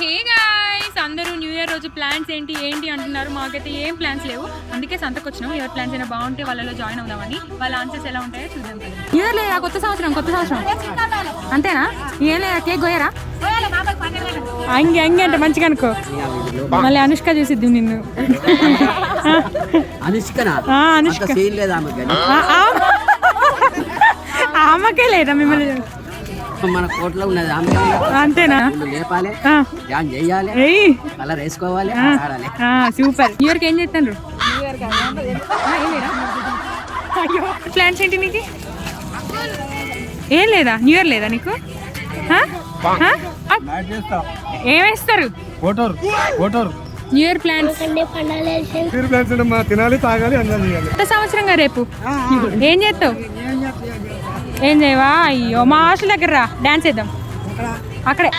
Hey guys, అందరూ new year రోజు plans ఏంటి అంటున్నారు. మాకైతే ఏం ప్లాన్స్ లేవు, అందుకే సంతకు వచ్చినాం. ఎవరి ప్లాన్స్ అయినా బాగుంటే వాళ్ళలో జాయిన్ అవుదామని. వాళ్ళ ఆన్సర్స్ ఎలా ఉంటాయో చూద్దాం. న్యూ ఇయర్ లేదా, కొత్త సంవత్సరం అంతేనా? ఏం లేదా, కేక్ గోయరా? అంగి అంటే మంచిగా అనుకో, మళ్ళీ అనుష్క చూసిద్ది నిన్ను. ఆమెకే లేదా మిమ్మల్ని? మన కోట్లో ఉన్నది అంతేనా? లేపాలి, డాన్స్ చేయాలి, కలర్ వేసుకోవాలి, ఆడాలి. సూపర్. న్యూ ఇయర్కి ఏం చేస్తారు? ప్లాన్స్ ఏంటి నీకు? ఏం లేదా? న్యూ ఇయర్ లేదా నీకు? ఏమేస్తారు? న్యూ ఇయర్ ప్లాన్స్ తినాలి, తాగాలి, ఎంజాయ్ చేయాలి. కొత్త సంవత్సరంగా రేపు ఏం చేస్తావు? ఏం చేయవా? అయ్యో, మా హాస్టల్ దగ్గర రా, డాన్స్ చేద్దాం అక్కడే.